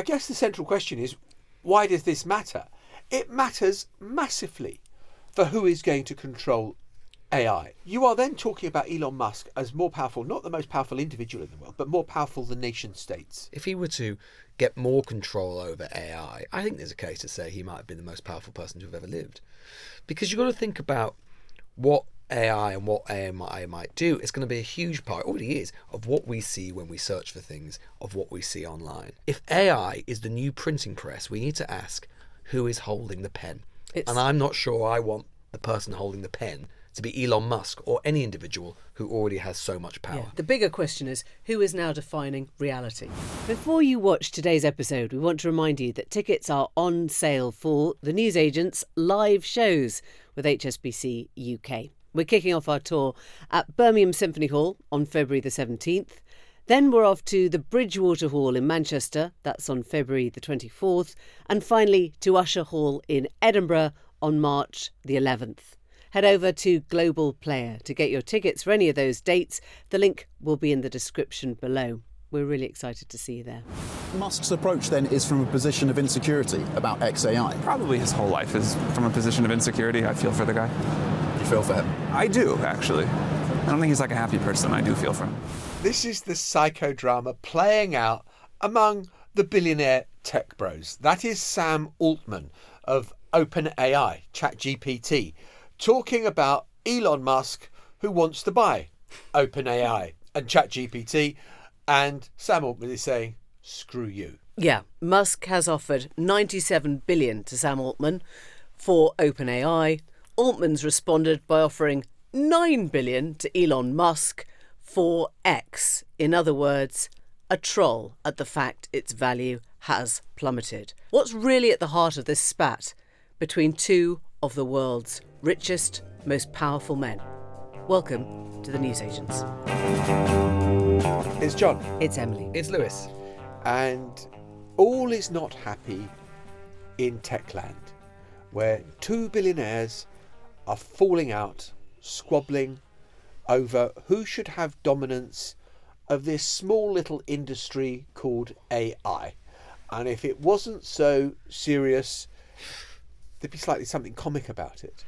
I guess the central question is, why does this matter? It matters massively for who is going to control AI. You are then talking about Elon Musk as more powerful, not the most powerful individual in the world, but more powerful than nation states. If he were to get more control over AI, I think there's a case to say he might have been the most powerful person to have ever lived. Because you've got to think about what AI and what AI might do. It's going to be a huge part, already is, of what we see when we search for things, of what we see online. If AI is the new printing press, we need to ask, who is holding the pen? And I'm not sure I want the person holding the pen to be Elon Musk or any individual who already has so much power. Yeah. The bigger question is, who is now defining reality? Before you watch today's episode, we want to remind you that tickets are on sale for the newsagent's live shows with HSBC UK. We're kicking off our tour at Birmingham Symphony Hall on February the 17th. Then we're off to the Bridgewater Hall in Manchester, that's on February the 24th. And finally to Usher Hall in Edinburgh on March the 11th. Head over to Global Player to get your tickets for any of those dates. The link will be in the description below. We're really excited to see you there. Musk's approach then is from a position of insecurity about XAI. Probably his whole life is from a position of insecurity. I feel for the guy. You feel for him? I do, actually. I don't think he's like a happy person. I do feel for him. This is the psychodrama playing out among the billionaire tech bros. That is Sam Altman of OpenAI, ChatGPT, talking about Elon Musk, who wants to buy OpenAI and ChatGPT, and Sam Altman is saying, screw you. Yeah, Musk has offered $97 billion to Sam Altman for OpenAI. Altman's responded by offering $9 billion to Elon Musk for X. In other words, a troll at the fact its value has plummeted. What's really at the heart of this spat between two of the world's richest, most powerful men? Welcome to the Newsagents. It's John. It's Emily. It's Lewis. And all is not happy in Techland, where two billionaires are falling out, squabbling over who should have dominance of this small little industry called AI. And if it wasn't so serious, there'd be slightly something comic about it.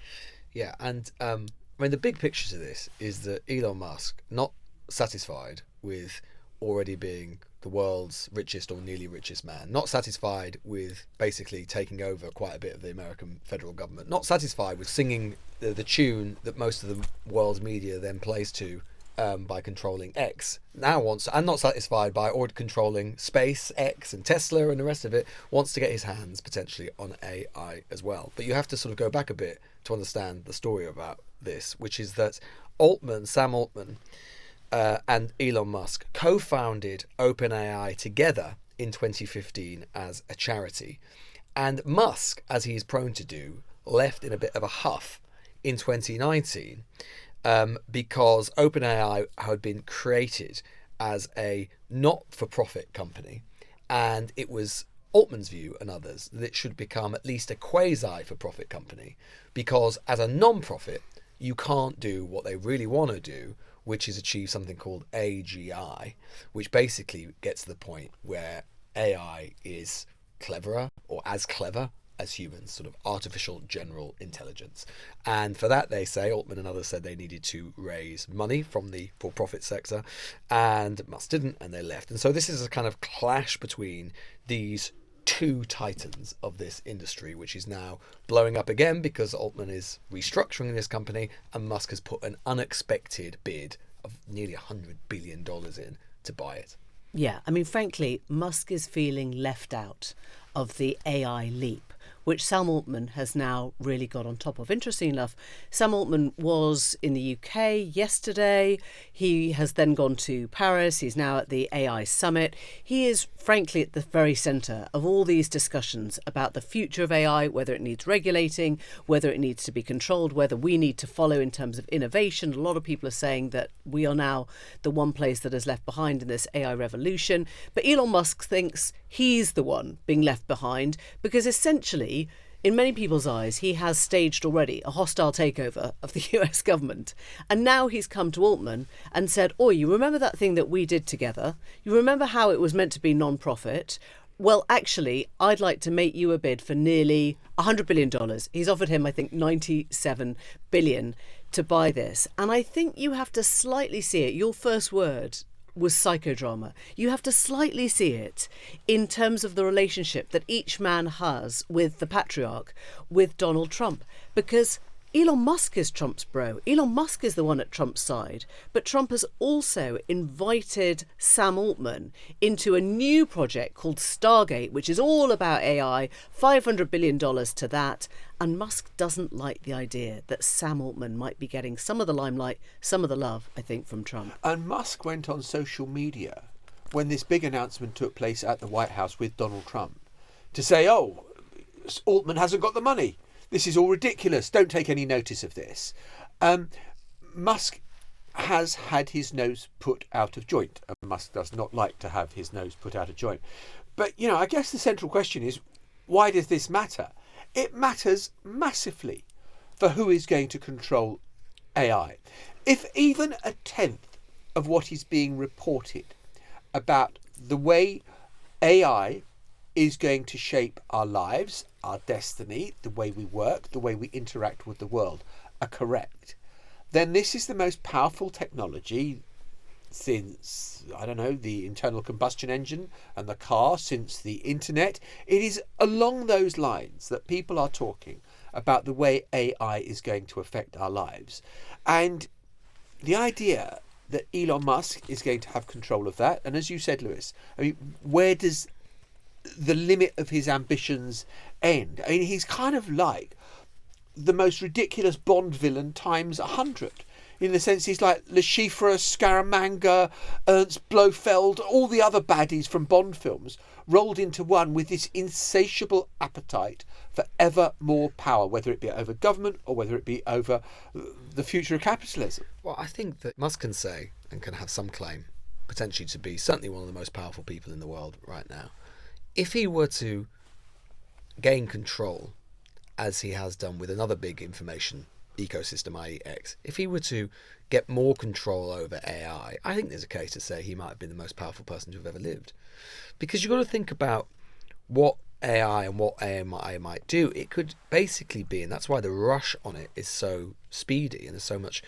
Yeah, and I mean, the big picture to this is that Elon Musk, not satisfied with already being the world's richest or nearly richest man, not satisfied with basically taking over quite a bit of the American federal government, not satisfied with singing the tune that most of the world's media then plays to by controlling X, now wants, and not satisfied by already controlling SpaceX and Tesla and the rest of it, wants to get his hands potentially on AI as well. But you have to sort of go back a bit to understand the story about this, which is that Sam Altman, and Elon Musk co-founded OpenAI together in 2015 as a charity. And Musk, as he's prone to do, left in a bit of a huff in 2019 because OpenAI had been created as a not-for-profit company, and it was Altman's view and others that it should become at least a quasi-for-profit company, because as a non-profit, you can't do what they really want to do, which is achieve something called AGI, which basically gets to the point where AI is cleverer or as clever as humans, sort of artificial general intelligence. And for that, they say, Altman and others said they needed to raise money from the for-profit sector, and Musk didn't, and they left. And so this is a kind of clash between these two titans of this industry, which is now blowing up again because Altman is restructuring this company and Musk has put an unexpected bid of nearly $100 billion in to buy it. Yeah, I mean, frankly, Musk is feeling left out of the AI leap, which Sam Altman has now really got on top of. Interesting enough, Sam Altman was in the UK yesterday. He has then gone to Paris. He's now at the AI Summit. He is, frankly, at the very centre of all these discussions about the future of AI, whether it needs regulating, whether it needs to be controlled, whether we need to follow in terms of innovation. A lot of people are saying that we are now the one place that is left behind in this AI revolution. But Elon Musk thinks he's the one being left behind because essentially, in many people's eyes, he has staged already a hostile takeover of the US government. And now he's come to Altman and said, oh, you remember that thing that we did together? You remember how it was meant to be non-profit? well, actually, I'd like to make you a bid for nearly $100 billion. He's offered him, I think, $97 billion to buy this. And I think you have to slightly see it. Your first word was psychodrama. You have to slightly see it in terms of the relationship that each man has with the patriarch, with Donald Trump. Because Elon Musk is Trump's bro. Elon Musk is the one at Trump's side. But Trump has also invited Sam Altman into a new project called Stargate, which is all about AI, $500 billion to that. And Musk doesn't like the idea that Sam Altman might be getting some of the limelight, some of the love, I think, from Trump. And Musk went on social media when this big announcement took place at the White House with Donald Trump to say, oh, Altman hasn't got the money. This is all ridiculous. Don't take any notice of this. Musk has had his nose put out of joint. And Musk does not like to have his nose put out of joint. But, I guess the central question is, why does this matter? It matters massively for who is going to control AI. If even a tenth of what is being reported about the way AI is going to shape our lives, our destiny, the way we work, the way we interact with the world are correct, then this is the most powerful technology since, the internal combustion engine and the car, since the internet. It is along those lines that people are talking about the way AI is going to affect our lives. And the idea that Elon Musk is going to have control of that, and as you said, Lewis, where does the limit of his ambitions end? He's kind of like the most ridiculous Bond villain times 100. In the sense he's like Le Chiffre, Scaramanga, Ernst Blofeld, all the other baddies from Bond films rolled into one with this insatiable appetite for ever more power, whether it be over government or whether it be over the future of capitalism. Well, I think that Musk can say, and can have some claim, potentially to be certainly one of the most powerful people in the world right now. If he were to gain control, as he has done with another big information ecosystem, i.e. X, if he were to get more control over AI, I think there's a case to say he might have been the most powerful person to have ever lived. Because you've got to think about what AI and what AI might do. It could basically be, and that's why the rush on it is so speedy and there's so much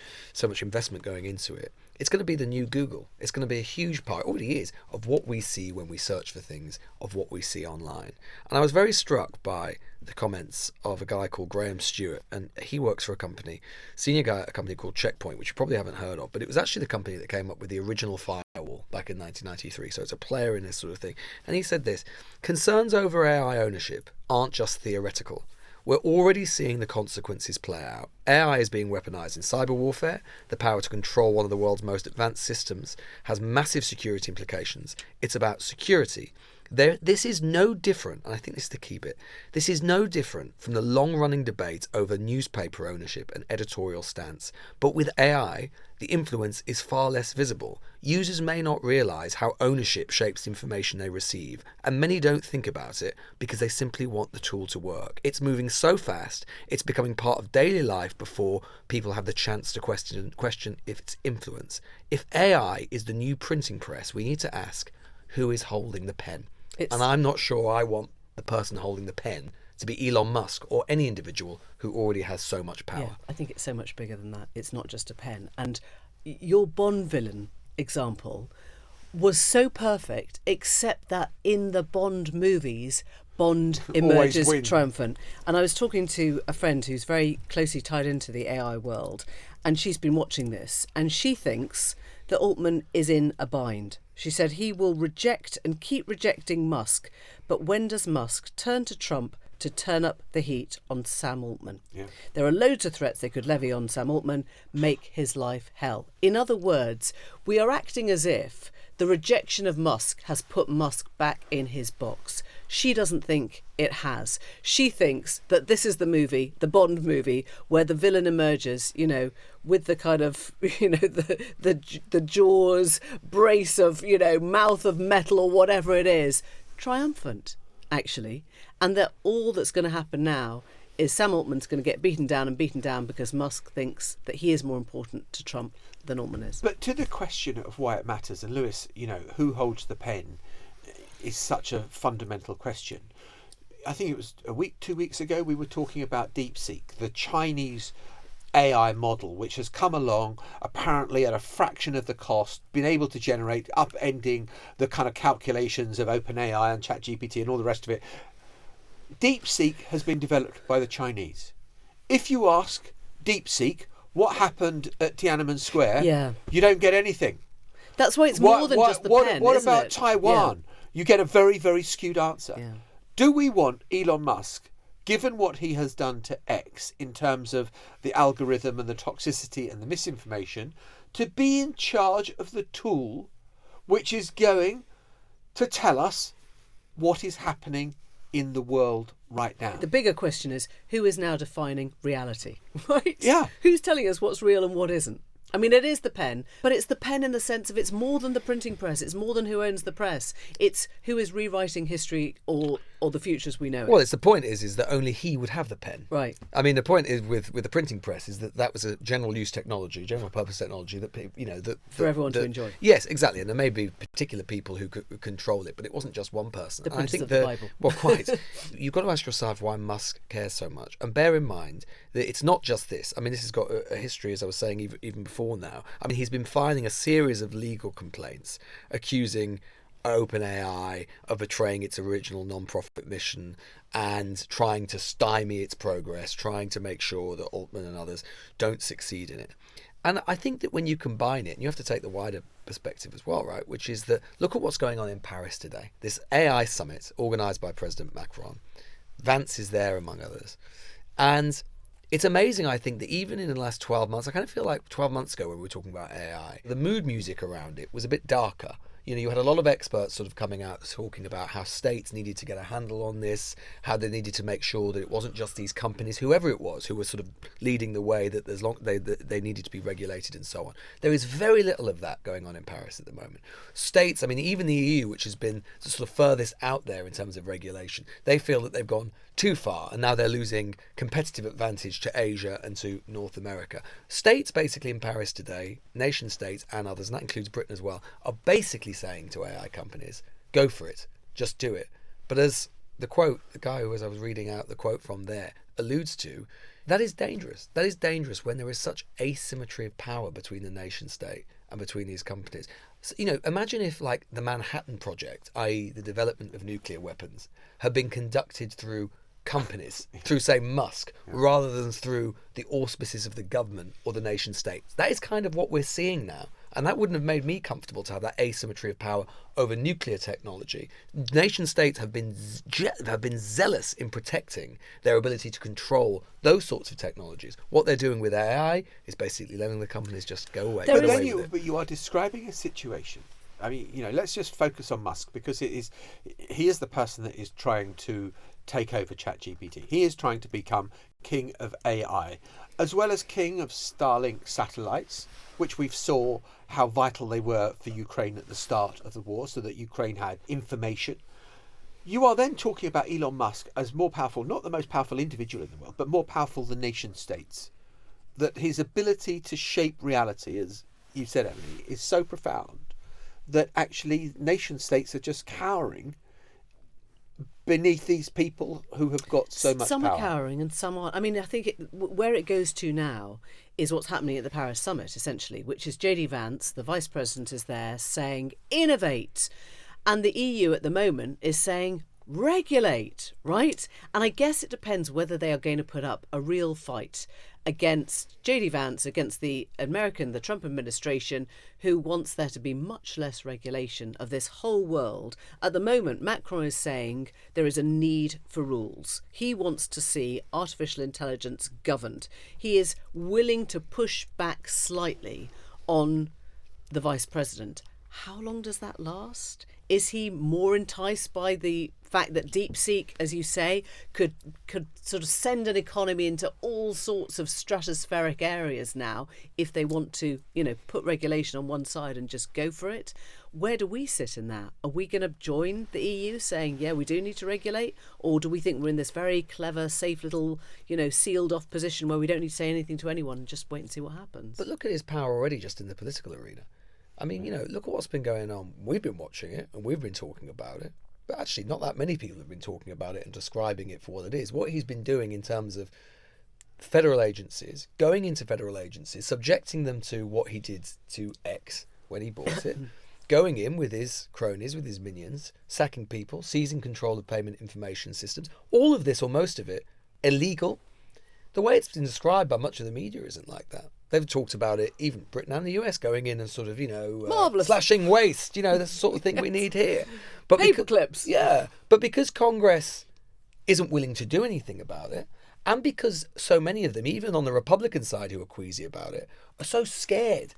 investment going into it. It's going to be the new Google. It's going to be a huge part, it already is, of what we see when we search for things, of what we see online. And I was very struck by the comments of a guy called Graham Stewart, and he works for a company, senior guy at a company called Checkpoint, which you probably haven't heard of, but it was actually the company that came up with the original firewall back in 1993, so it's a player in this sort of thing. And he said this: concerns over AI ownership aren't just theoretical. We're already seeing the consequences play out. AI is being weaponized in cyber warfare. The power to control one of the world's most advanced systems has massive security implications. It's about security. This is no different, and I think this is the key bit, this is no different from the long-running debate over newspaper ownership and editorial stance. But with AI, the influence is far less visible. Users may not realise how ownership shapes the information they receive, and many don't think about it because they simply want the tool to work. It's moving so fast, it's becoming part of daily life before people have the chance to question its influence. If AI is the new printing press, we need to ask, who is holding the pen? And I'm not sure I want the person holding the pen to be Elon Musk or any individual who already has so much power. Yeah, I think it's so much bigger than that. It's not just a pen. And your Bond villain example was so perfect, except that in the Bond movies, Bond emerges triumphant. And I was talking to a friend who's very closely tied into the AI world, and she's been watching this, and she thinks that Altman is in a bind. She said he will reject and keep rejecting Musk, but when does Musk turn to Trump to turn up the heat on Sam Altman? Yeah. There are loads of threats they could levy on Sam Altman, make his life hell. In other words, we are acting as if the rejection of Musk has put Musk back in his box. She doesn't think it has. She thinks that this is the movie, the Bond movie, where the villain emerges, with the kind of, the jaws brace of, mouth of metal or whatever it is, triumphant, actually. And that all that's going to happen now is Sam Altman's going to get beaten down because Musk thinks that he is more important to Trump than Altman is. But to the question of why it matters, and Lewis, who holds the pen, is such a fundamental question. I think it was 2 weeks ago, we were talking about DeepSeek, the Chinese AI model, which has come along apparently at a fraction of the cost, been able to generate, upending the kind of calculations of OpenAI and ChatGPT and all the rest of it. DeepSeek has been developed by the Chinese. If you ask DeepSeek what happened at Tiananmen Square, you don't get anything. That's why it's more than just the pen, What isn't about it? Taiwan? You get a very, very skewed answer. Yeah. Do we want Elon Musk, given what he has done to X in terms of the algorithm and the toxicity and the misinformation, to be in charge of the tool which is going to tell us what is happening in the world right now? The bigger question is, who is now defining reality, right? Yeah. Who's telling us what's real and what isn't? I mean, it is the pen, but it's the pen in the sense of it's more than the printing press. It's more than who owns the press. It's who is rewriting history or the future as we know it. Well, it's the point is that only he would have the pen. Right. I mean, the point is with the printing press is that was a general use technology, general purpose technology that For everyone to enjoy. Yes, exactly. And there may be particular people who could control it, but it wasn't just one person. The And printers of the Bible. Well, quite. You've got to ask yourself why Musk cares so much, and bear in mind that it's not just this. I mean, this has got a history, as I was saying, even before now. I mean, he's been filing a series of legal complaints accusing OpenAI of betraying its original non-profit mission and trying to stymie its progress, trying to make sure that Altman and others don't succeed in it. And I think that when you combine it, and you have to take the wider perspective as well, right, which is that look at what's going on in Paris today. This AI summit organised by President Macron. Vance is there, among others. And it's amazing, I think, that even in the last 12 months, I kind of feel like 12 months ago when we were talking about AI, the mood music around it was a bit darker. You know, you had a lot of experts sort of coming out talking about how states needed to get a handle on this, how they needed to make sure that it wasn't just these companies, whoever it was, who were sort of leading the way, that they needed to be regulated and so on. There is very little of that going on in Paris at the moment. States, I mean, even the EU, which has been the sort of furthest out there in terms of regulation, they feel that they've gone too far and now they're losing competitive advantage to Asia and to North America. States basically in Paris today, nation states and others, and that includes Britain as well, are basically saying to AI companies, go for it, just do it. But as the quote, the guy who, as I was reading out the quote from there, alludes to, that is dangerous. That is dangerous when there is such asymmetry of power between the nation state and between these companies. So, you know, imagine if like the Manhattan Project, i.e. the development of nuclear weapons, had been conducted through companies, through, say, Musk, rather than through the auspices of the government or the nation state. That is kind of what we're seeing now. And that wouldn't have made me comfortable to have that asymmetry of power over nuclear technology. Nation states have been zealous in protecting their ability to control those sorts of technologies. What they're doing with AI is basically letting the companies just go away. But then you are describing a situation. I mean, you know, let's just focus on Musk, because he is the person that is trying to take over ChatGPT. He is trying to become king of AI, as well as king of Starlink satellites, which we saw how vital they were for Ukraine at the start of the war, so that Ukraine had information. You are then talking about Elon Musk as more powerful, not the most powerful individual in the world, but more powerful than nation states. That his ability to shape reality, as you said, Emily, is so profound that actually nation states are just cowering beneath these people who have got so much power. Some are cowering and some aren't. I mean, I think where it goes to now is what's happening at the Paris summit, essentially, which is JD Vance, the vice president, is there saying, innovate. And the EU at the moment is saying, regulate, right? And I guess it depends whether they are going to put up a real fight against JD Vance, against the Trump administration, who wants there to be much less regulation of this whole world. At the moment, Macron is saying there is a need for rules. He wants to see artificial intelligence governed. He is willing to push back slightly on the vice president. How long does that last? Is he more enticed by the fact that DeepSeek, as you say, could sort of send an economy into all sorts of stratospheric areas now if they want to, you know, put regulation on one side and just go for it? Where do we sit in that? Are we going to join the EU saying, yeah, we do need to regulate? Or do we think we're in this very clever, safe little, you know, sealed off position where we don't need to say anything to anyone and just wait and see what happens? But look at his power already just in the political arena. I mean, you know, look at what's been going on. We've been watching it and we've been talking about it. but actually not that many people have been talking about it and describing it for what it is. What he's been doing in terms of federal agencies, going into federal agencies, subjecting them to what he did to X when he bought it, going in with his cronies, with his minions, sacking people, seizing control of payment information systems, all of this or most of it illegal. The way it's been described by much of the media isn't like that. They've talked about it, even Britain and the US, going in and sort of, Marvellous. slashing waste, that's the sort of thing we need here. But Paper clips. Yeah, but because Congress isn't willing to do anything about it, and because so many of them, even on the Republican side who are queasy about it, are so scared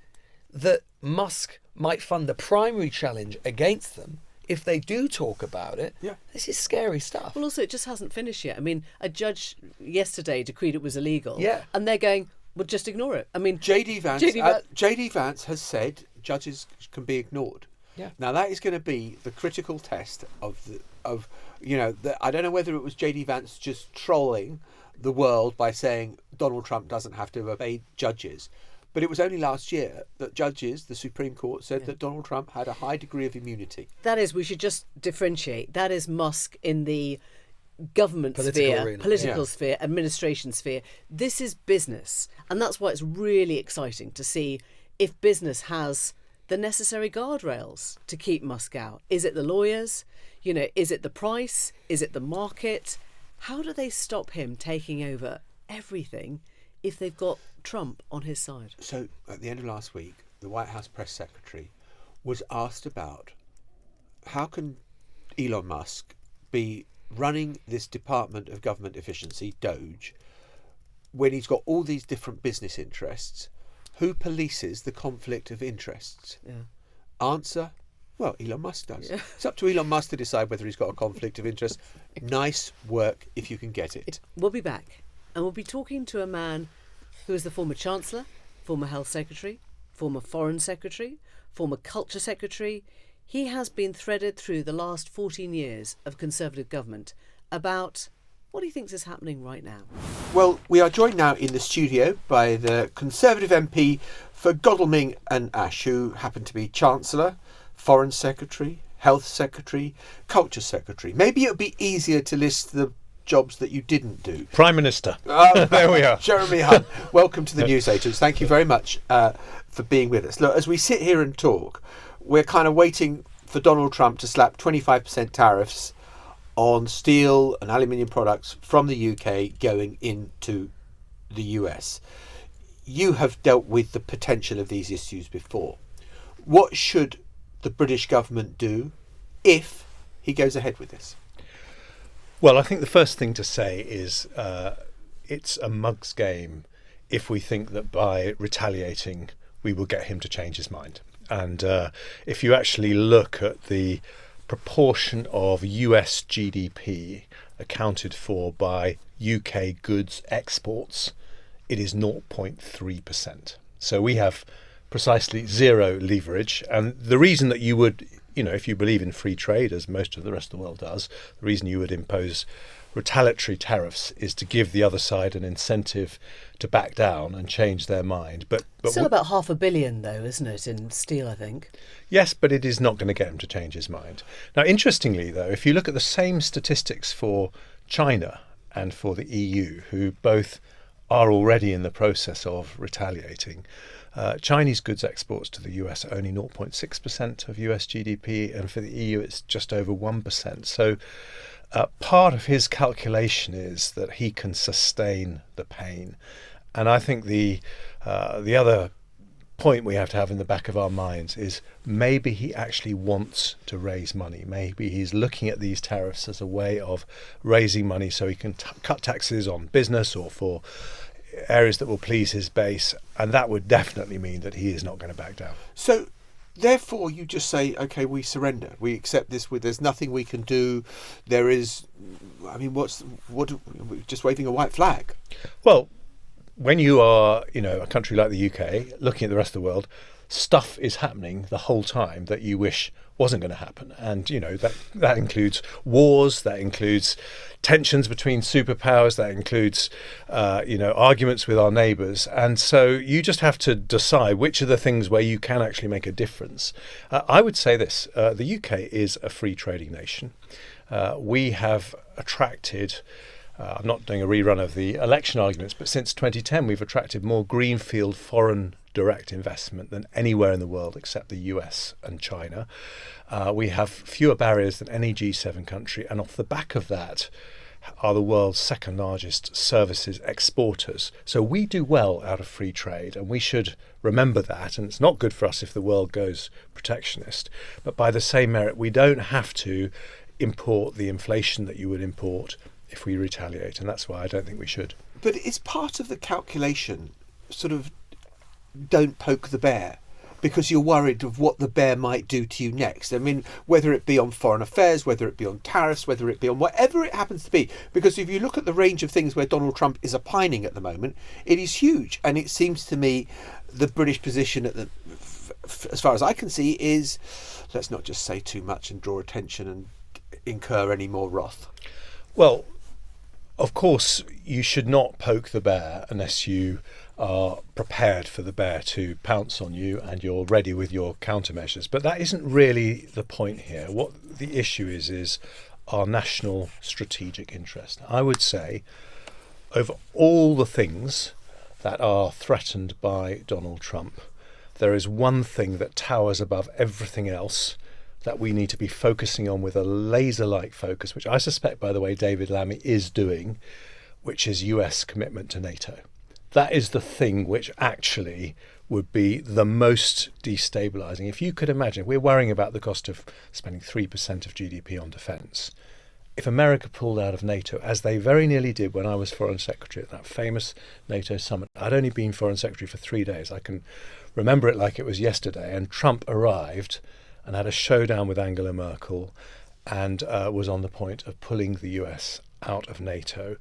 that Musk might fund a primary challenge against them if they do talk about it, this is scary stuff. Well, also, it just hasn't finished yet. I mean, a judge yesterday decreed it was illegal. Yeah. And they're going, well, just ignore it. I mean, JD Vance has said judges can be ignored. Yeah. Now that is going to be the critical test I don't know whether it was JD Vance just trolling the world by saying Donald Trump doesn't have to obey judges. But it was only last year that judges, the Supreme Court, said that Donald Trump had a high degree of immunity. that is, we should just differentiate. That is Musk in the government Political sphere, arena. political sphere, administration sphere. This is business. And that's why it's really exciting to see if business has the necessary guardrails to keep Musk out. Is it the lawyers? Is it the price? Is it the market? How do they stop him taking over everything if they've got Trump on his side? So at the end of last week, the White House press secretary was asked about how can Elon Musk be running this Department of Government Efficiency, DOGE, when he's got all these different business interests. Who polices the conflict of interests? Yeah. Answer, well, Elon Musk does. Yeah. It's up to Elon Musk to decide whether he's got a conflict of interest. Nice work if you can get it. We'll be back, and we'll be talking to a man who is the former Chancellor, former Health Secretary, former Foreign Secretary, former Culture Secretary. He has been threaded through the last 14 years of Conservative government about what he thinks is happening right now. Well, we are joined now in the studio by the Conservative MP for Godalming and Ash, who happen to be Chancellor, Foreign Secretary, Health Secretary, Culture Secretary. Maybe it would be easier to list the jobs that you didn't do. Prime Minister. There we are. Jeremy Hunt, welcome to the News Agents. Thank you very much for being with us. Look, as we sit here and talk, we're kind of waiting for Donald Trump to slap 25% tariffs on steel and aluminium products from the UK going into the US. You have dealt with the potential of these issues before. What should the British government do if he goes ahead with this? Well, I think the first thing to say is it's a mug's game if we think that by retaliating we will get him to change his mind. And if you actually look at the proportion of US GDP accounted for by UK goods exports, it is 0.3%. So we have precisely zero leverage. And the reason that you would, if you believe in free trade, as most of the rest of the world does, the reason you would impose retaliatory tariffs is to give the other side an incentive to back down and change their mind. But Still about $500 million, though, isn't it, in steel, I think? Yes, but it is not going to get him to change his mind. Now, interestingly, though, if you look at the same statistics for China and for the EU, who both are already in the process of retaliating, Chinese goods exports to the US are only 0.6% of US GDP, and for the EU it's just over 1%. So part of his calculation is that he can sustain the pain. And I think the other point we have to have in the back of our minds is maybe he actually wants to raise money. Maybe he's looking at these tariffs as a way of raising money so he can cut taxes on business or for areas that will please his base, and that would definitely mean that he is not going to back down. So therefore you just say, okay, we surrender, we accept this, there's nothing we can do, there is, I mean, just waving a white flag? Well, when you are, a country like the UK, looking at the rest of the world, stuff is happening the whole time that you wish wasn't going to happen. And, you know, that includes wars, that includes tensions between superpowers, that includes, arguments with our neighbours. And so you just have to decide which are the things where you can actually make a difference. I would say this, the UK is a free trading nation. We have attracted, I'm not doing a rerun of the election arguments, but since 2010 we've attracted more greenfield foreign direct investment than anywhere in the world except the US and China. We have fewer barriers than any G7 country, and off the back of that are the world's second largest services exporters. So we do well out of free trade, and we should remember that. And it's not good for us if the world goes protectionist. But by the same merit, we don't have to import the inflation that you would import if we retaliate, and that's why I don't think we should. But it's part of the calculation, sort of, don't poke the bear, because you're worried of what the bear might do to you next. I mean, whether it be on foreign affairs, whether it be on tariffs, whether it be on whatever it happens to be. Because if you look at the range of things where Donald Trump is opining at the moment, it is huge. And it seems to me the British position, as far as I can see, is let's not just say too much and draw attention and incur any more wrath. Well, of course, you should not poke the bear unless you are prepared for the bear to pounce on you and you're ready with your countermeasures. But that isn't really the point here. What the issue is our national strategic interest. I would say over all the things that are threatened by Donald Trump, there is one thing that towers above everything else that we need to be focusing on with a laser-like focus, which I suspect, by the way, David Lammy is doing, which is US commitment to NATO. That is the thing which actually would be the most destabilising. If you could imagine, we're worrying about the cost of spending 3% of GDP on defence. If America pulled out of NATO, as they very nearly did when I was Foreign Secretary at that famous NATO summit, I'd only been Foreign Secretary for 3 days. I can remember it like it was yesterday. And Trump arrived and had a showdown with Angela Merkel and was on the point of pulling the US out of NATO.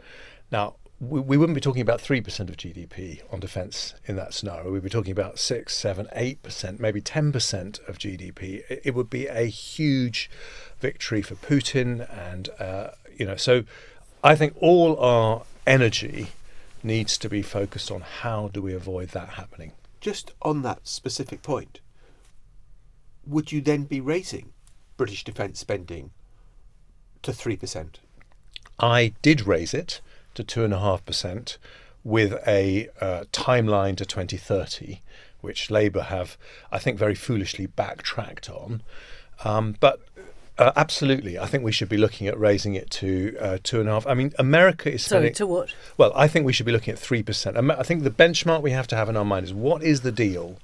Now, we wouldn't be talking about 3% of GDP on defence in that scenario. We'd be talking about 6, 7, 8%, maybe 10% of GDP. It would be a huge victory for Putin. And, so I think all our energy needs to be focused on how do we avoid that happening. Just on that specific point, would you then be raising British defence spending to 3%? I did raise it to 2.5% with a timeline to 2030, which Labour have, I think, very foolishly backtracked on. But absolutely, I think we should be looking at raising it to 2.5%. I mean, America is spending... Sorry, to what? Well, I think we should be looking at 3%. I think the benchmark we have to have in our mind is what is the deal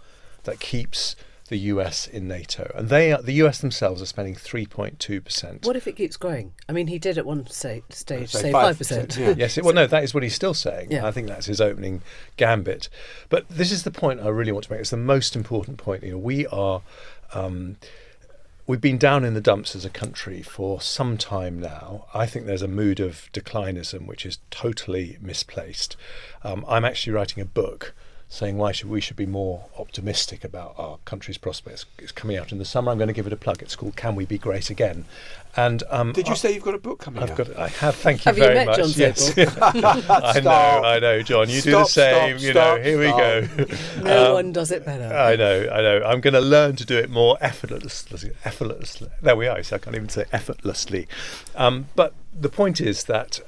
that keeps the US in NATO, and the US themselves are spending 3.2%. What if it keeps growing? I mean, he did at one stage say 5%. Yeah. Yes, no, that is what he's still saying. Yeah. I think that's his opening gambit. But this is the point I really want to make. It's the most important point. We are, we've been down in the dumps as a country for some time now. I think there's a mood of declinism which is totally misplaced. I'm actually writing a book saying why we should be more optimistic about our country's prospects. It's coming out in the summer. I'm going to give it a plug. It's called Can We Be Great Again? And did you say you've got a book coming out? I have. Thank you Have very you met much. John Yes. Sopel? I know, John. You do the same. Here we go. No one does it better. I know. I'm going to learn to do it more effortlessly. There we are. So I can't even say effortlessly. But the point is that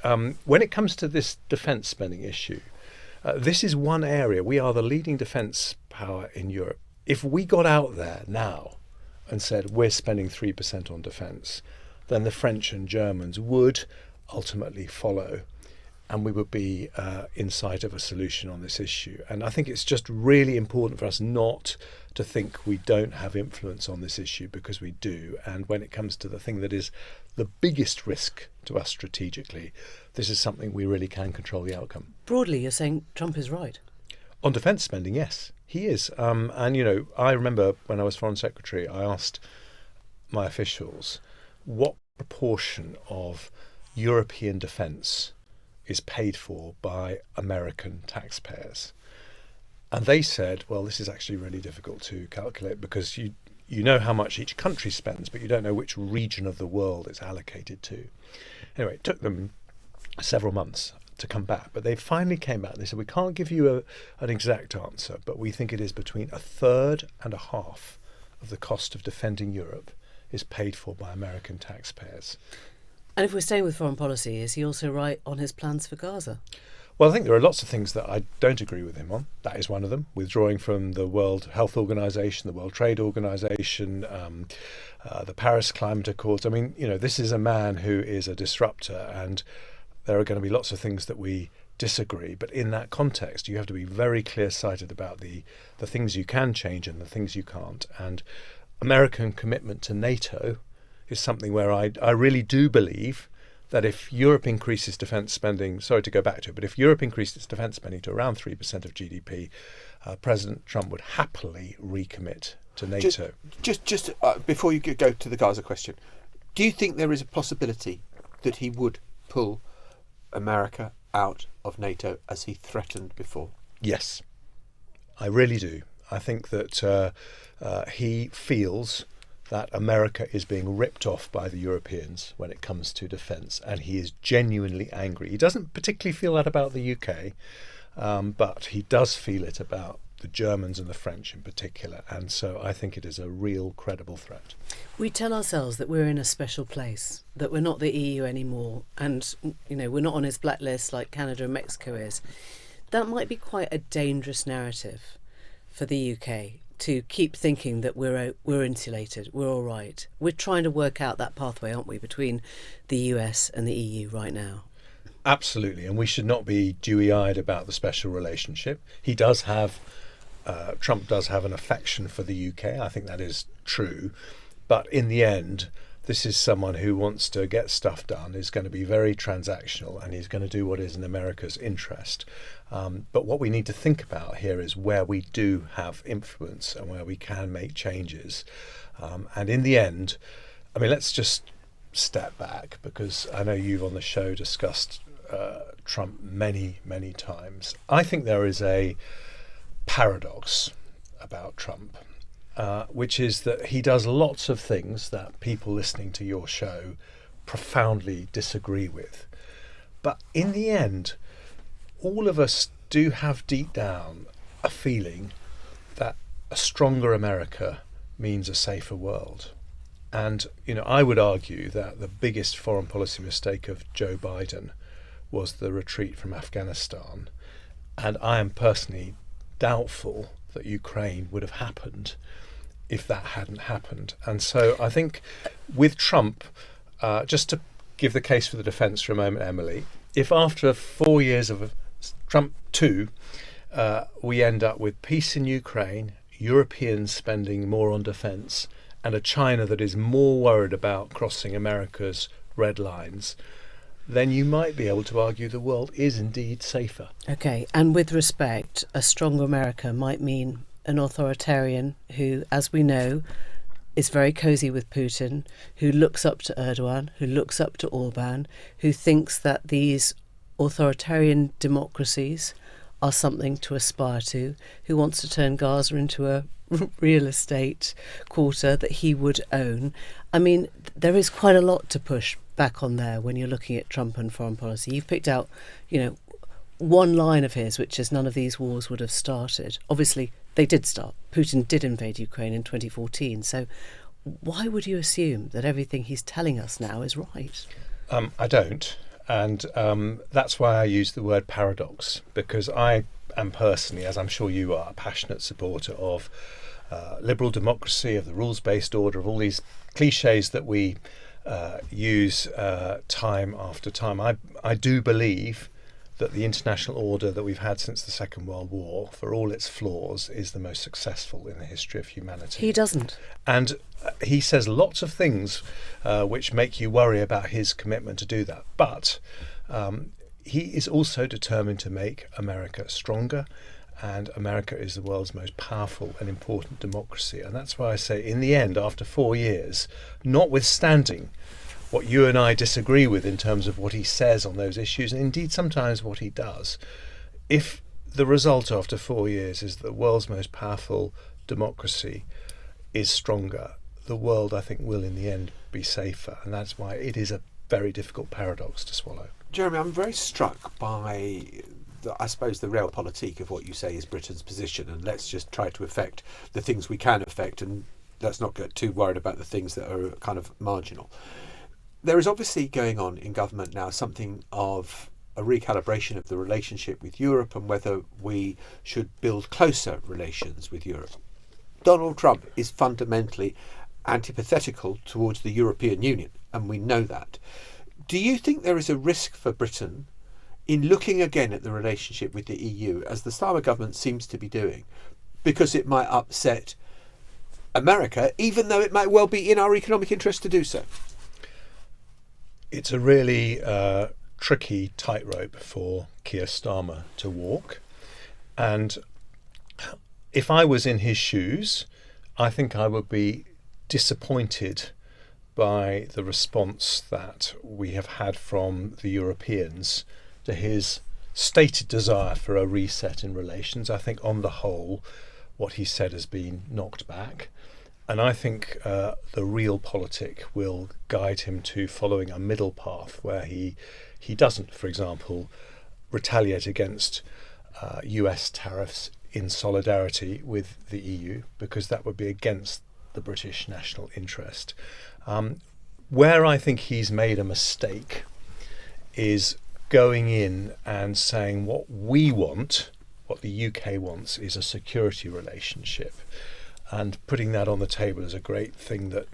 when it comes to this defence spending issue, this is one area. We are the leading defence power in Europe. If we got out there now and said we're spending 3% on defence, then the French and Germans would ultimately follow, and we would be in sight of a solution on this issue. And I think it's just really important for us not to think we don't have influence on this issue, because we do. And when it comes to the thing that is the biggest risk to us strategically, this is something we really can control the outcome. Broadly, you're saying Trump is right. On defence spending, yes, he is. And, I remember when I was Foreign Secretary, I asked my officials what proportion of European defence is paid for by American taxpayers. And they said, well, this is actually really difficult to calculate because you know how much each country spends, but you don't know which region of the world it's allocated to. Anyway, it took them several months to come back, but they finally came back. They said, we can't give you an exact answer, but we think it is between a third and a half of the cost of defending Europe is paid for by American taxpayers. And if we're staying with foreign policy, is he also right on his plans for Gaza? Well, I think there are lots of things that I don't agree with him on. That is one of them. Withdrawing from the World Health Organization, the World Trade Organization, the Paris Climate Accords. I mean, this is a man who is a disruptor, and there are going to be lots of things that we disagree. But in that context, you have to be very clear-sighted about the things you can change and the things you can't. And American commitment to NATO is something where I really do believe that if Europe increases defence spending, sorry to go back to it, but if Europe increased its defence spending to around 3% of GDP, President Trump would happily recommit to NATO. Just before you go to the Gaza question, do you think there is a possibility that he would pull America out of NATO as he threatened before? Yes, I really do. I think that he feels that America is being ripped off by the Europeans when it comes to defence, and he is genuinely angry. He doesn't particularly feel that about the UK, but he does feel it about the Germans and the French in particular, and so I think it is a real credible threat. We tell ourselves that we're in a special place, that we're not the EU anymore, and we're not on his blacklist like Canada and Mexico is. That might be quite a dangerous narrative for the UK, to keep thinking that we're insulated, we're all right. We're trying to work out that pathway, aren't we, between the US and the EU right now? Absolutely, and we should not be dewy-eyed about the special relationship. He does have, Trump does have an affection for the UK. I think that is true. But in the end, this is someone who wants to get stuff done, is going to be very transactional, and he's going to do what is in America's interest. But what we need to think about here is where we do have influence and where we can make changes. And in the end, I mean, let's just step back, because I know you've on the show discussed Trump many, many times. I think there is a paradox about Trump, which is that he does lots of things that people listening to your show profoundly disagree with. But in the end, all of us do have deep down a feeling that a stronger America means a safer world. And, I would argue that the biggest foreign policy mistake of Joe Biden was the retreat from Afghanistan. And I am personally doubtful that Ukraine would have happened if that hadn't happened. And so I think with Trump, just to give the case for the defence for a moment, Emily, if after 4 years of Trump 2, we end up with peace in Ukraine, Europeans spending more on defence, and a China that is more worried about crossing America's red lines, then you might be able to argue the world is indeed safer. Okay, and with respect, a stronger America might mean an authoritarian who, as we know, is very cosy with Putin, who looks up to Erdogan, who looks up to Orban, who thinks that these authoritarian democracies are something to aspire to, who wants to turn Gaza into a real estate quarter that he would own. I mean, there is quite a lot to push back on there when you're looking at Trump and foreign policy. You've picked out, one line of his, which is none of these wars would have started. Obviously, they did start. Putin did invade Ukraine in 2014. So why would you assume that everything he's telling us now is right? I don't. And that's why I use the word paradox, because I am personally, as I'm sure you are, a passionate supporter of liberal democracy, of the rules-based order, of all these cliches that we use time after time. I do believe that the international order that we've had since the Second World War, for all its flaws, is the most successful in the history of humanity. He doesn't. And he says lots of things which make you worry about his commitment to do that. But he is also determined to make America stronger, and America is the world's most powerful and important democracy. And that's why I say, in the end, after 4 years, notwithstanding what you and I disagree with in terms of what he says on those issues, and indeed sometimes what he does, if the result after 4 years is the world's most powerful democracy is stronger. The world, I think, will in the end be safer, and that's why it is a very difficult paradox to swallow. Jeremy, I'm very struck by, I suppose, the realpolitik of what you say is Britain's position, and let's just try to affect the things we can affect, and let's not get too worried about the things that are kind of marginal. There is obviously going on in government now something of a recalibration of the relationship with Europe and whether we should build closer relations with Europe. Donald Trump is fundamentally antithetical towards the European Union, and we know that. Do you think there is a risk for Britain in looking again at the relationship with the EU, as the Starmer government seems to be doing, because it might upset America, even though it might well be in our economic interest to do so? It's a really tricky tightrope for Keir Starmer to walk. And if I was in his shoes, I think I would be disappointed by the response that we have had from the Europeans to his stated desire for a reset in relations. I think on the whole, what he said has been knocked back. And I think the realpolitik will guide him to following a middle path where he doesn't, for example, retaliate against US tariffs in solidarity with the EU, because that would be against the British national interest. Where I think he's made a mistake is going in and saying what we want, what the UK wants, is a security relationship, and putting that on the table is a great thing that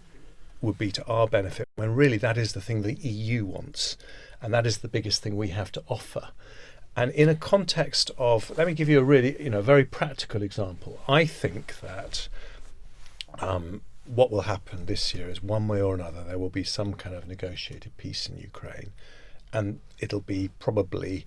would be to our benefit, when really that is the thing the EU wants, and that is the biggest thing we have to offer. And in a context of, let me give you a really, very practical example. I think that what will happen this year is, one way or another, there will be some kind of negotiated peace in Ukraine, and it'll be probably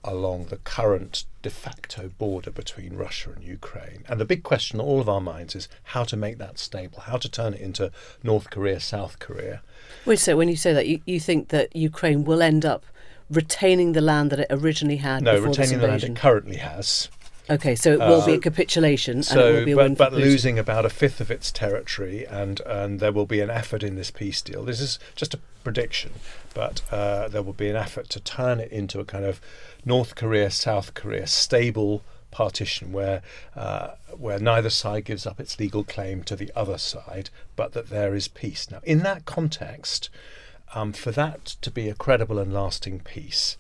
along the current de facto border between Russia and Ukraine. And the big question on all of our minds is how to make that stable, how to turn it into North Korea, South Korea. Wait, so when you say that, you think that Ukraine will end up retaining the land that it originally had before this invasion? No, retaining the land it currently has. Okay, so it will be a capitulation, and it will be a win for but losing about a fifth of its territory, and there will be an effort in this peace deal. This is just a prediction, but there will be an effort to turn it into a kind of North Korea, South Korea, stable partition where neither side gives up its legal claim to the other side, but that there is peace. Now, in that context, for that to be a credible and lasting peace,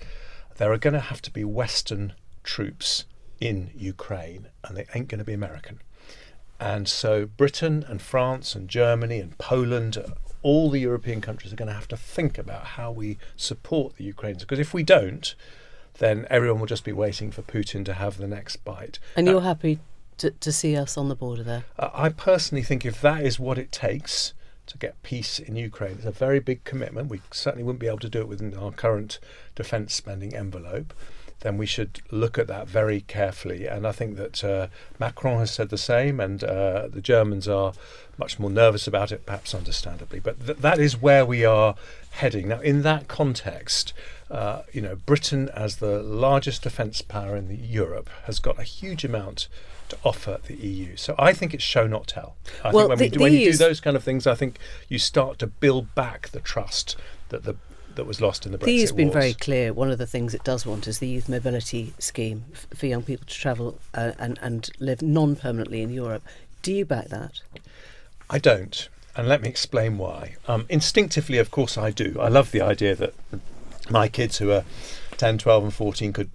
there are going to have to be Western troops in Ukraine, and they ain't going to be American. And so Britain and France and Germany and Poland, all the European countries are going to have to think about how we support the Ukrainians, because if we don't, then everyone will just be waiting for Putin to have the next bite. And you're happy to see us on the border there? I personally think if that is what it takes to get peace in Ukraine, it's a very big commitment. We certainly wouldn't be able to do it within our current defence spending envelope. Then we should look at that very carefully. And I think that Macron has said the same, and the Germans are much more nervous about it, perhaps understandably. But that is where we are heading. Now, in that context, Britain, as the largest defence power in Europe, has got a huge amount to offer the EU. So I think it's show not tell. I think when you do those kind of things, I think you start to build back the trust that was lost in the Brexit wars. The EU's been very clear. One of the things it does want is the youth mobility scheme for young people to travel and live non-permanently in Europe. Do you back that? I don't, and let me explain why. Instinctively, of course, I do. I love the idea that my kids who are 10, 12 and 14 could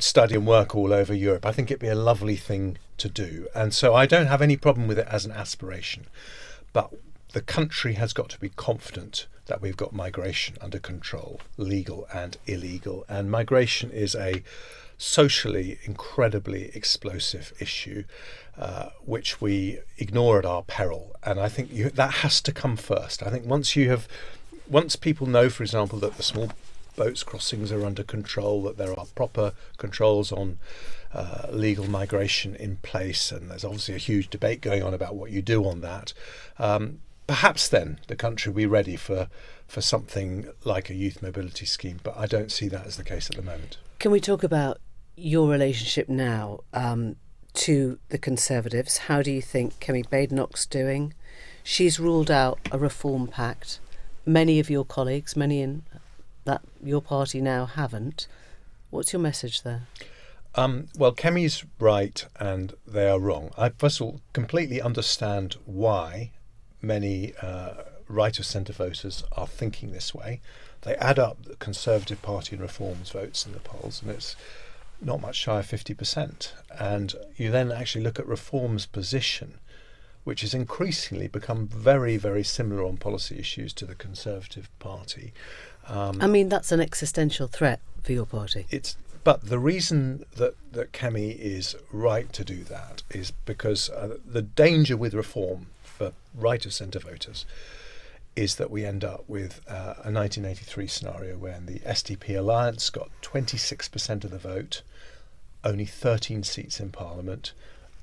study and work all over Europe. I think it'd be a lovely thing to do. And so I don't have any problem with it as an aspiration. But the country has got to be confident that we've got migration under control, legal and illegal. And migration is a socially incredibly explosive issue, which we ignore at our peril. And I think that has to come first. I think once people know, for example, that the small boats crossings are under control, that there are proper controls on legal migration in place, and there's obviously a huge debate going on about what you do on that, perhaps then the country will be ready for something like a youth mobility scheme, but I don't see that as the case at the moment. Can we talk about your relationship now to the Conservatives? How do you think Kemi Badenoch's doing? She's ruled out a reform pact. Many of your colleagues, many in that your party now haven't. What's your message there? Well, Kemi's right and they are wrong. I, first of all, completely understand why many right of centre voters are thinking this way. They add up the Conservative Party and Reform's votes in the polls, and it's not much shy of 50%. And you then actually look at Reform's position, which has increasingly become very, very similar on policy issues to the Conservative Party. I mean, that's an existential threat for your party. But the reason that Kemi is right to do that is because the danger with reform for right of centre voters is that we end up with a 1983 scenario when the SDP alliance got 26% of the vote, only 13 seats in Parliament,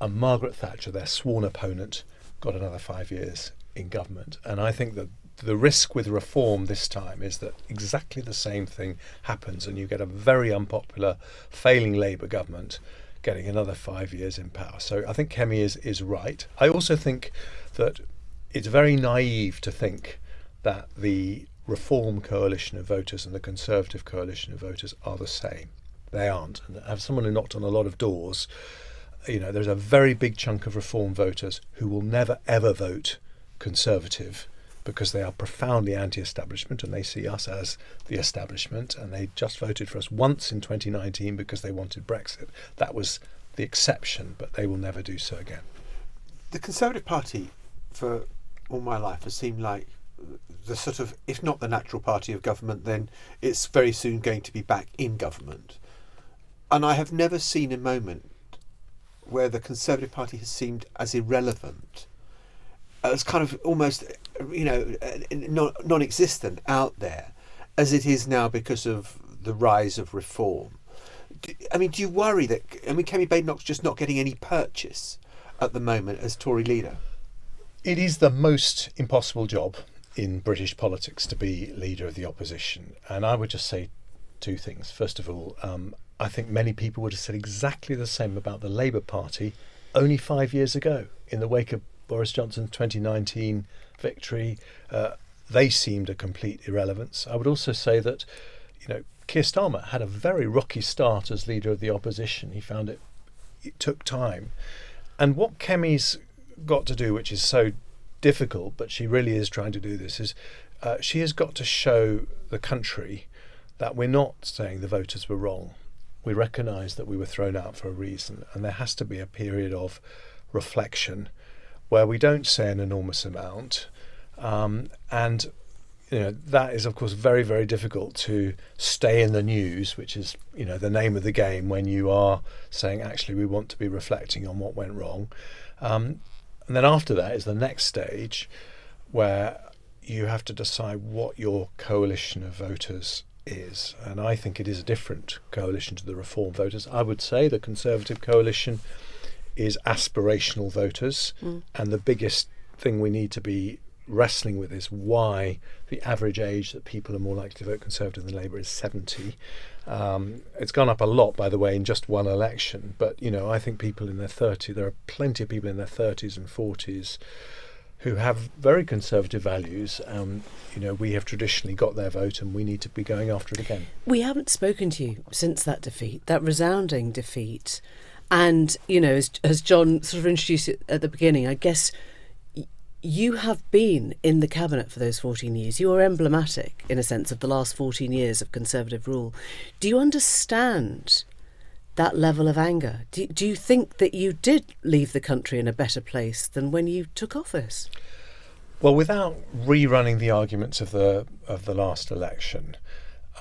and Margaret Thatcher, their sworn opponent, got another 5 years in government. And I think that the risk with reform this time is that exactly the same thing happens and you get a very unpopular, failing Labour government getting another 5 years in power. So I think Kemi is right. I also think that it's very naive to think that the Reform coalition of voters and the Conservative coalition of voters are the same. They aren't. And as someone who knocked on a lot of doors, there's a very big chunk of Reform voters who will never ever vote Conservative because they are profoundly anti-establishment and they see us as the establishment, and they just voted for us once in 2019 because they wanted Brexit. That was the exception, but they will never do so again. The Conservative Party, for all my life, has seemed like the sort of, if not the natural party of government, then it's very soon going to be back in government. And I have never seen a moment where the Conservative Party has seemed as irrelevant, as kind of almost, non-existent out there, as it is now because of the rise of reform. Do you worry that, Kemi Badenoch's just not getting any purchase at the moment as Tory leader? It is the most impossible job in British politics to be leader of the opposition. And I would just say two things. First of all, I think many people would have said exactly the same about the Labour Party only 5 years ago. In the wake of Boris Johnson's 2019 victory, they seemed a complete irrelevance. I would also say that, Keir Starmer had a very rocky start as leader of the opposition. He found it took time. And what Kemi's got to do, which is so difficult, but she really is trying to do this, is she has got to show the country that we're not saying the voters were wrong. We recognise that we were thrown out for a reason, and there has to be a period of reflection where we don't say an enormous amount, and that is of course very, very difficult to stay in the news, which is the name of the game when you are saying actually we want to be reflecting on what went wrong. And then after that is the next stage where you have to decide what your coalition of voters is. And I think it is a different coalition to the Reform voters. I would say the Conservative coalition is aspirational voters. And the biggest thing we need to be wrestling with is why the average age that people are more likely to vote Conservative than Labour is 70. It's gone up a lot, by the way, in just one election. But, I think people in their 30s, there are plenty of people in their 30s and 40s who have very conservative values. We have traditionally got their vote and we need to be going after it again. We haven't spoken to you since that defeat, that resounding defeat. And, as John sort of introduced it at the beginning, I guess you have been in the cabinet for those 14 years. You are emblematic, in a sense, of the last 14 years of Conservative rule. Do you understand that level of anger? Do you think that you did leave the country in a better place than when you took office? Well, without rerunning the arguments of the last election,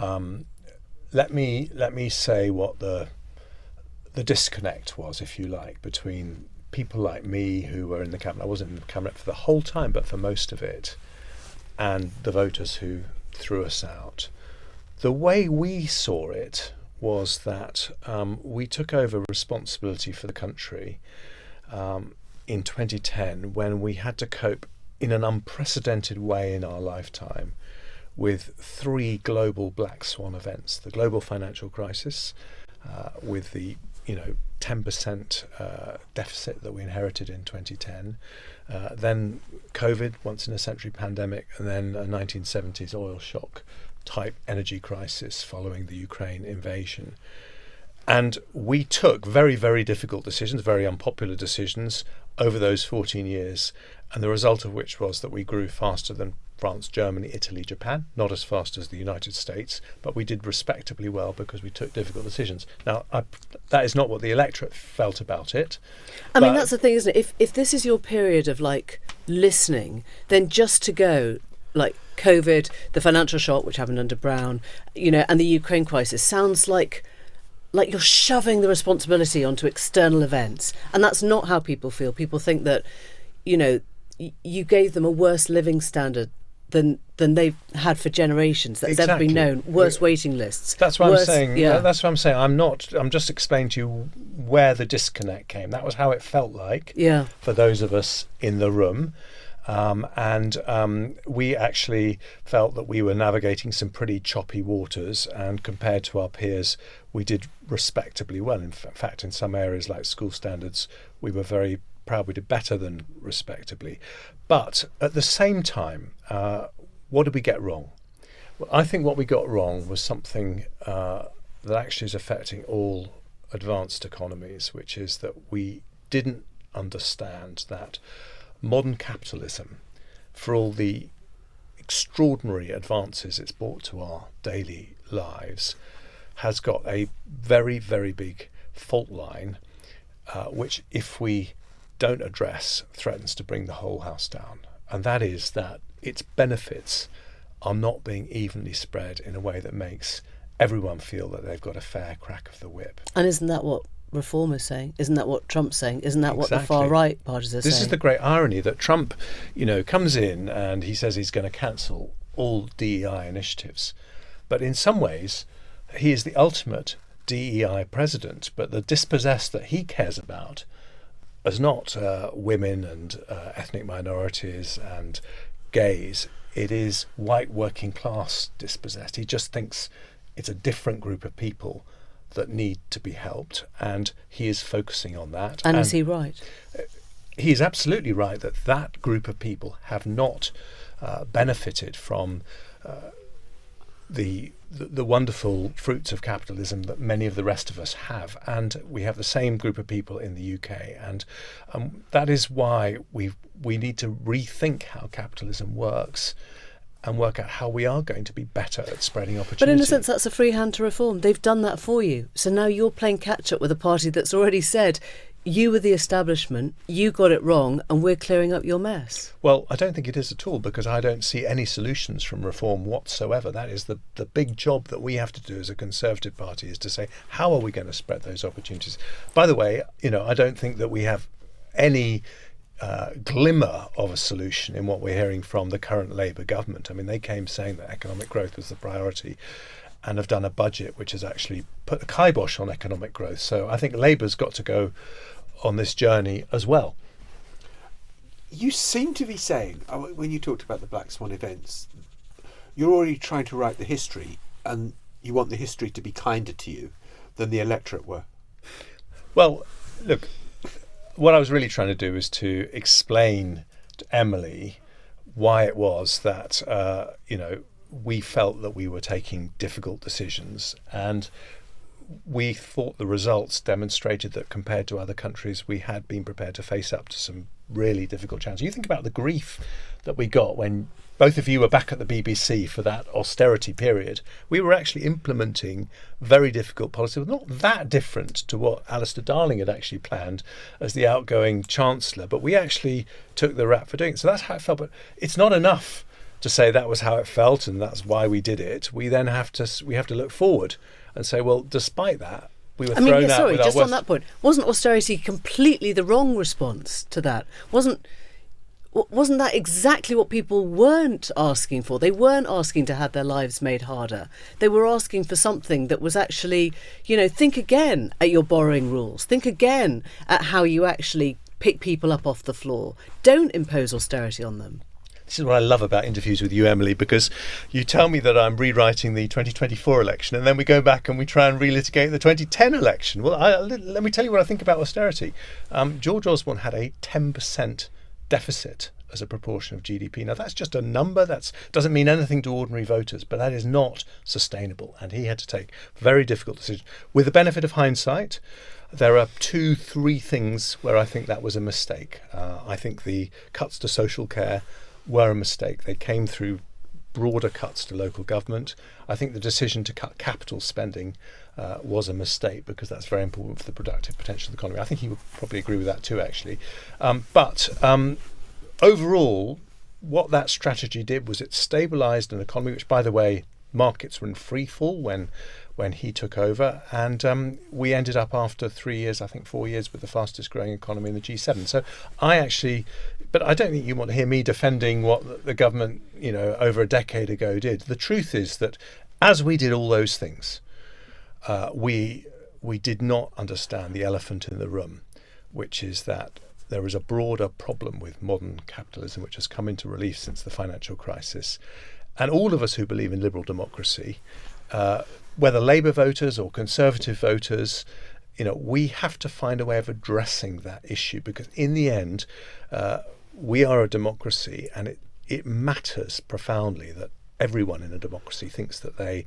let me say what the disconnect was, if you like, between people like me who were in the cabinet. I wasn't in the cabinet for the whole time, but for most of it, and the voters who threw us out. The way we saw it was that we took over responsibility for the country in 2010 when we had to cope in an unprecedented way in our lifetime with three global black swan events: the global financial crisis, with the 10% deficit that we inherited in 2010, then COVID, once in a century pandemic, and then a 1970s oil shock type energy crisis following the Ukraine invasion. And we took very, very difficult decisions, very unpopular decisions over those 14 years, and the result of which was that we grew faster than France, Germany, Italy, Japan, not as fast as the United States, but we did respectably well because we took difficult decisions. Now, that is not what the electorate felt about it. I mean, that's the thing, isn't it? If this is your period of listening, then just to go COVID, the financial shock, which happened under Brown, and the Ukraine crisis sounds like you're shoving the responsibility onto external events, and that's not how people feel. People think that, you gave them a worse living standard than they've had for generations that's ever been known. Worse waiting lists. That's what I'm saying. Yeah. That's what I'm saying. I'm just explaining to you where the disconnect came. That was how it felt like for those of us in the room. And we actually felt that we were navigating some pretty choppy waters, and compared to our peers, we did respectably well. In fact, in some areas like school standards, we were very proud we did better than respectably. But at the same time, what did we get wrong? Well, I think what we got wrong was something that actually is affecting all advanced economies, which is that we didn't understand that modern capitalism, for all the extraordinary advances it's brought to our daily lives, has got a very, very big fault line, which, if we don't address, threatens to bring the whole house down. And that is that its benefits are not being evenly spread in a way that makes everyone feel that they've got a fair crack of the whip. And isn't that what Reform is saying? Isn't that what Trump's saying? Isn't that what the far right parties are saying? This is the great irony, that Trump, comes in and he says he's going to cancel all DEI initiatives. But in some ways, he is the ultimate DEI president. But the dispossessed that he cares about is not women and ethnic minorities and gays. It is white working class dispossessed. He just thinks it's a different group of people that need to be helped, and he is focusing on that. And is he right? He is absolutely right that group of people have not benefited from the wonderful fruits of capitalism that many of the rest of us have, and we have the same group of people in the UK, and that is why we need to rethink how capitalism works and work out how we are going to be better at spreading opportunity. But in a sense, that's a free hand to reform. They've done that for you. So now you're playing catch up with a party that's already said, you were the establishment, you got it wrong, and we're clearing up your mess. Well, I don't think it is at all, because I don't see any solutions from reform whatsoever. That is the big job that we have to do as a Conservative Party, is to say, how are we going to spread those opportunities? By the way, I don't think that we have any glimmer of a solution in what we're hearing from the current Labour government. I mean, they came saying that economic growth was the priority, and have done a budget which has actually put a kibosh on economic growth. So I think Labour's got to go on this journey as well. You seem to be saying, when you talked about the Black Swan events, you're already trying to write the history, and you want the history to be kinder to you than the electorate were. Well, look, what I was really trying to do is to explain to Emily why it was that, we felt that we were taking difficult decisions, and we thought the results demonstrated that compared to other countries, we had been prepared to face up to some really difficult challenges. You think about the grief that we got when both of you were back at the BBC for that austerity period. We were actually implementing very difficult policies, not that different to what Alistair Darling had actually planned as the outgoing Chancellor, but we actually took the rap for doing it. So that's how it felt. But it's not enough to say that was how it felt and that's why we did it. We then have to look forward and say, well, despite that, we were thrown out with our just on that point, wasn't austerity completely the wrong response to that? Wasn't that exactly what people weren't asking for? They weren't asking to have their lives made harder. They were asking for something that was actually, think again at your borrowing rules. Think again at how you actually pick people up off the floor. Don't impose austerity on them. This is what I love about interviews with you, Emily, because you tell me that I'm rewriting the 2024 election, and then we go back and we try and relitigate the 2010 election. Well, let me tell you what I think about austerity. George Osborne had a 10% deficit as a proportion of GDP. Now, that's just a number. That doesn't mean anything to ordinary voters, but that is not sustainable. And he had to take very difficult decisions. With the benefit of hindsight, there are 2-3 things where I think that was a mistake. I think the cuts to social care were a mistake. They came through broader cuts to local government. I think the decision to cut capital spending was a mistake, because that's very important for the productive potential of the economy. I think he would probably agree with that too, actually. But overall, what that strategy did was it stabilised an economy, which, by the way, markets were in free fall when he took over, and we ended up after 3 years, I think 4 years, with the fastest growing economy in the G7. So but I don't think you want to hear me defending what the government, over a decade ago did. The truth is that as we did all those things, we did not understand the elephant in the room, which is that there is a broader problem with modern capitalism, which has come into relief since the financial crisis. And all of us who believe in liberal democracy, whether Labour voters or Conservative voters, we have to find a way of addressing that issue, because in the end, we are a democracy, and it matters profoundly that everyone in a democracy thinks that they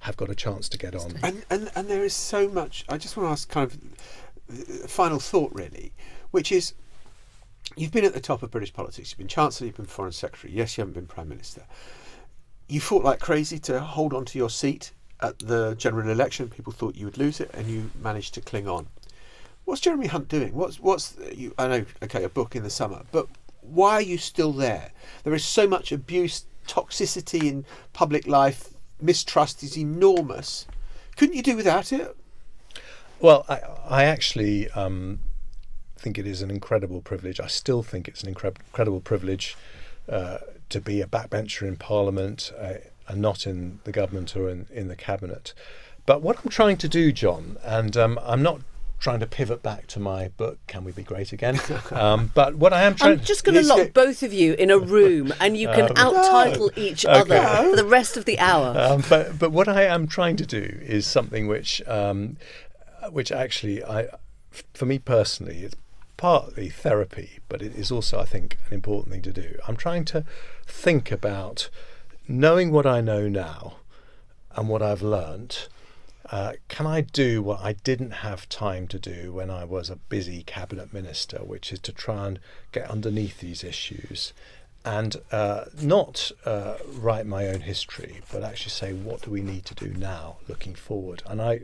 have got a chance to get on. And there is so much. I just want to ask kind of final thought, really, which is, you've been at the top of British politics. You've been Chancellor, you've been Foreign Secretary. Yes, you haven't been Prime Minister. You fought like crazy to hold on to your seat at the general election. People thought you would lose it, and you managed to cling on. What's Jeremy Hunt doing? I know, okay, a book in the summer, but why are you still there? There is so much abuse, toxicity in public life, mistrust is enormous. Couldn't you do without it? Well, I actually think it is an incredible privilege. I still think it's an incredible privilege to be a backbencher in Parliament and not in the government or in the cabinet. But what I'm trying to do, John, and I'm not trying to pivot back to my book, Can We Be Great Again? But what I am trying... I'm just going to lock both of you in a room, and you can out-title each other for the rest of the hour. But what I am trying to do is something which actually, for me personally, it's partly therapy, but it is also, I think, an important thing to do. I'm trying to think about, knowing what I know now and what I've learnt, can I do what I didn't have time to do when I was a busy cabinet minister, which is to try and get underneath these issues and not write my own history, but actually say, what do we need to do now looking forward? And I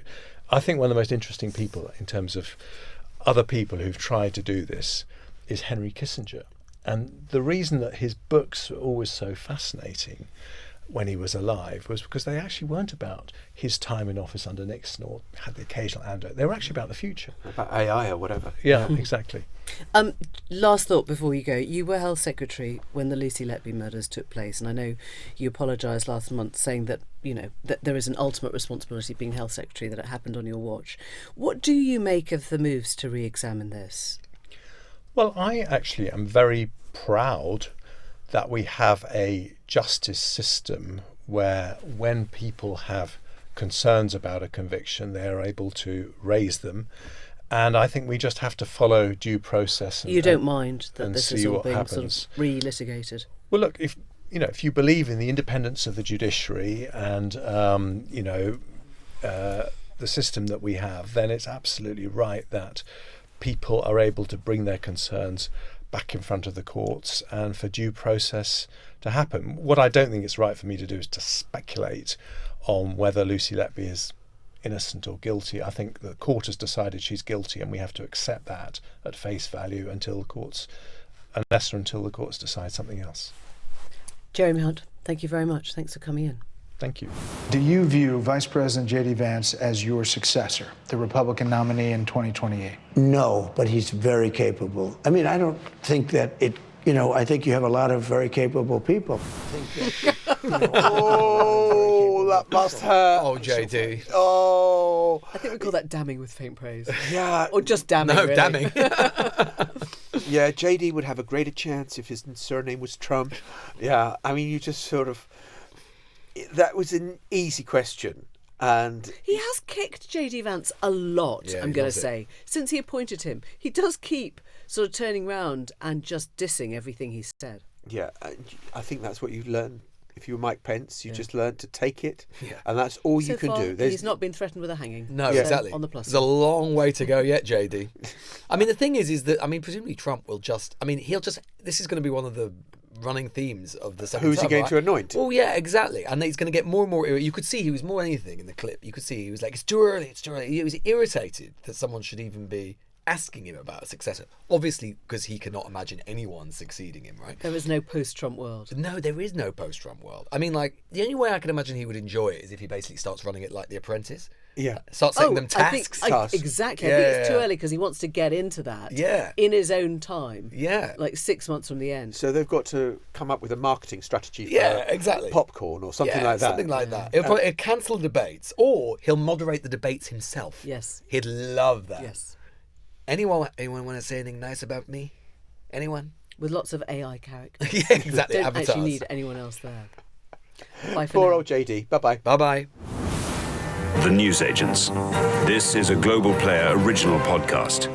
think one of the most interesting people in terms of other people who've tried to do this is Henry Kissinger. And the reason that his books were always so fascinating when he was alive was because they actually weren't about his time in office under Nixon or had the occasional anecdote. They were actually about the future. About AI or whatever. Yeah, exactly. Last thought before you go. You were Health Secretary when the Lucy Letby murders took place, and I know you apologised last month saying that, that there is an ultimate responsibility being Health Secretary, that it happened on your watch. What do you make of the moves to re-examine this? Well, I actually am very proud that we have a justice system where when people have concerns about a conviction, they are able to raise them. And I think we just have to follow due process. You don't mind that this is all being happens. sort of re-litigated? Well, look, if you believe in the independence of the judiciary and the system that we have, then it's absolutely right that people are able to bring their concerns back in front of the courts and for due process to happen. What I don't think it's right for me to do is to speculate on whether Lucy Letby is innocent or guilty. I think the court has decided she's guilty, and we have to accept that at face value until the courts decide something else. Jeremy Hunt, thank you very much. Thanks for coming in. Thank you. Do you view Vice President J.D. Vance as your successor, the Republican nominee in 2028? No, but he's very capable. I mean, I don't think that I think you have a lot of very capable people. That must hurt. Oh, JD. Oh. I think we call that damning with faint praise. Yeah. Or just damning, No, really. damning. Yeah, JD would have a greater chance if his surname was Trump. Yeah, I mean, you just sort of... That was an easy question. And he has kicked JD Vance a lot, Yeah, I'm he going to loves it. say, since he appointed him. He does keep sort of turning round and just dissing everything he said. yeah, I think that's what you learn. If you were Mike Pence, you just learn to take it, Yeah. and that's all So you can far, do. he's not been threatened with a hanging. No, So, exactly. On the plus There's a long way to go yet, JD. I mean, the thing is that, I mean, presumably Trump will just, I mean, he'll just, this is going to be one of the running themes of the second Who's he term, going right? to anoint? Well, yeah, exactly. And he's going to get more and more, you could see he was more than anything in the clip. You could see he was like, it's too early, it's too early. He was irritated that someone should even be asking him about a successor. Obviously, because he cannot imagine anyone succeeding him, right? There is no post-Trump world. No, there is no post-Trump world. I mean, like, the only way I can imagine he would enjoy it is if he basically starts running it like The Apprentice. Yeah. Starts setting them I think, tasks. exactly. I think it's too Yeah. early because he wants to get into that Yeah. in his own time. Yeah. Like 6 months from the end. So they've got to come up with a marketing strategy for Yeah, exactly. popcorn or something like that. Something like that. He'll cancel the debates, or he'll moderate the debates himself. Yes. He'd love that. Yes. Anyone want to say anything nice about me? Anyone? With lots of AI characters. Yeah, exactly. Don't Avatars. actually need anyone else there. Bye for Poor now. old JD. Bye-bye. Bye-bye. The Newsagents. This is a Global Player original podcast.